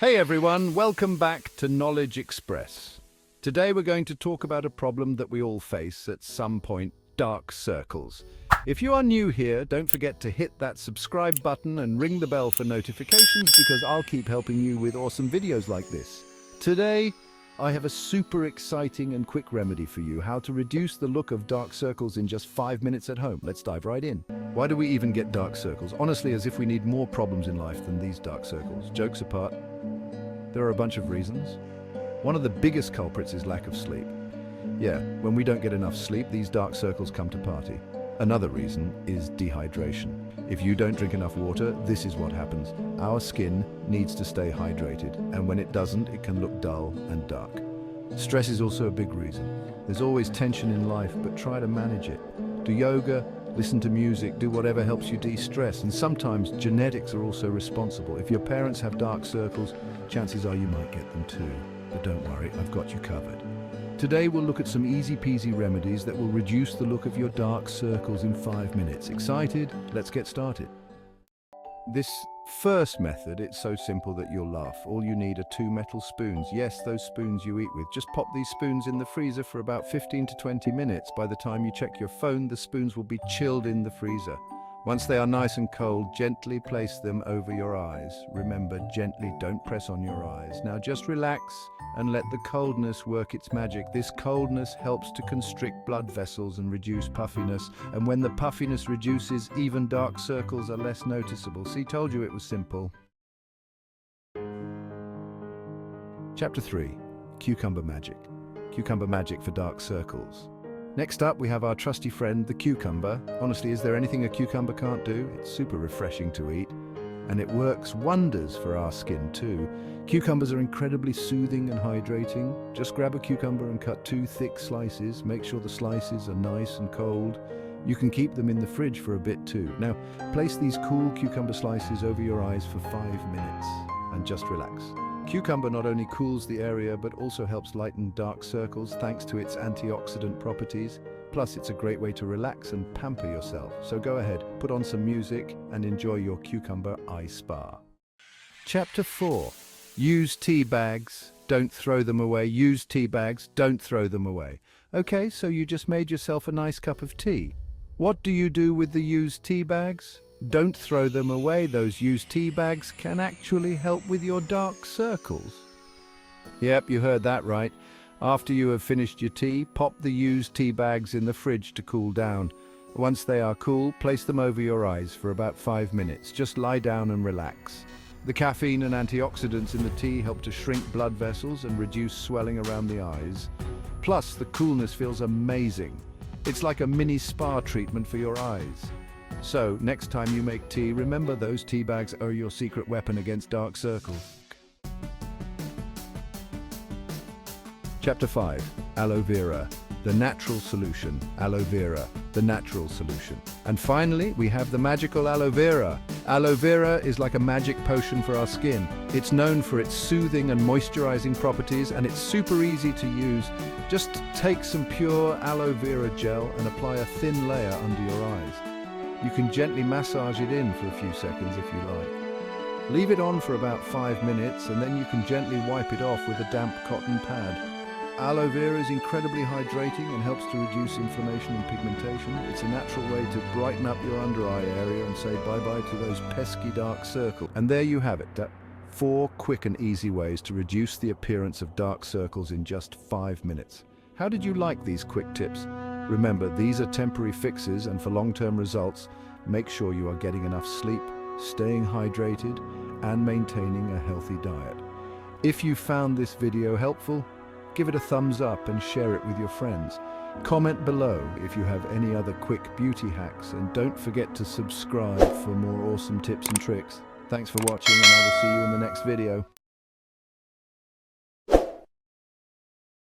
Hey everyone, welcome back to Knowledge Express. Today we're going to talk about a problem that we all face at some point, dark circles. If you are new here, don't forget to hit that subscribe button and ring the bell for notifications because I'll keep helping you with awesome videos like this. Today, I have a super exciting and quick remedy for you, how to reduce the look of dark circles in just 5 minutes at home. Let's dive right in. Why do we even get dark circles? Honestly, as if we need more problems in life than these dark circles. Jokes apart, there are a bunch of reasons. One of the biggest culprits is lack of sleep. Yeah, when we don't get enough sleep, these dark circles come to party. Another reason is dehydration. If you don't drink enough water, this is what happens. Our skin needs to stay hydrated, and when it doesn't, it can look dull and dark. Stress is also a big reason. There's always tension in life, but try to manage it. Do yoga, listen to music, do whatever helps you de-stress, and sometimes genetics are also responsible. If your parents have dark circles, chances are you might get them too. But don't worry, I've got you covered. Today we'll look at some easy-peasy remedies that will reduce the look of your dark circles in 5 minutes. Excited? Let's get started. This first method, it's so simple that you'll laugh. All you need are 2 metal spoons. Yes, those spoons you eat with. Just pop these spoons in the freezer for about 15 to 20 minutes. By the time you check your phone, the spoons will be chilled in the freezer. Once they are nice and cold, gently place them over your eyes. Remember, gently, don't press on your eyes. Now just relax and let the coldness work its magic. This coldness helps to constrict blood vessels and reduce puffiness. And when the puffiness reduces, even dark circles are less noticeable. See, told you it was simple. Chapter 3, Cucumber Magic. Cucumber Magic for dark circles. Next up, we have our trusty friend, the cucumber. Honestly, is there anything a cucumber can't do? It's super refreshing to eat, and it works wonders for our skin too. Cucumbers are incredibly soothing and hydrating. Just grab a cucumber and cut 2 thick slices. Make sure the slices are nice and cold. You can keep them in the fridge for a bit too. Now, place these cool cucumber slices over your eyes for 5 minutes and just relax. Cucumber not only cools the area but also helps lighten dark circles thanks to its antioxidant properties. Plus, it's a great way to relax and pamper yourself. So go ahead, put on some music and enjoy your cucumber eye spa. Chapter 4. Use tea bags, don't throw them away. Use tea bags, don't throw them away. Okay, so you just made yourself a nice cup of tea. What do you do with the used tea bags? Don't throw them away. Those used tea bags can actually help with your dark circles. Yep, you heard that right. After you have finished your tea, pop the used tea bags in the fridge to cool down. Once they are cool, place them over your eyes for about 5 minutes. Just lie down and relax. The caffeine and antioxidants in the tea help to shrink blood vessels and reduce swelling around the eyes. Plus, the coolness feels amazing. It's like a mini spa treatment for your eyes. So, next time you make tea, remember those tea bags are your secret weapon against dark circles. Chapter 5. Aloe vera, the natural solution. Aloe vera, the natural solution. And finally, we have the magical aloe vera. Aloe vera is like a magic potion for our skin. It's known for its soothing and moisturizing properties, and it's super easy to use. Just take some pure aloe vera gel and apply a thin layer under your eyes. You can gently massage it in for a few seconds if you like. Leave it on for about 5 minutes and then you can gently wipe it off with a damp cotton pad. Aloe vera is incredibly hydrating and helps to reduce inflammation and pigmentation. It's a natural way to brighten up your under eye area and say bye-bye to those pesky dark circles. And there you have it, 4 quick and easy ways to reduce the appearance of dark circles in just 5 minutes. How did you like these quick tips? Remember, these are temporary fixes, and for long-term results, make sure you are getting enough sleep, staying hydrated, and maintaining a healthy diet. If you found this video helpful, give it a thumbs up and share it with your friends. Comment below if you have any other quick beauty hacks, and don't forget to subscribe for more awesome tips and tricks. Thanks for watching, and I will see you in the next video.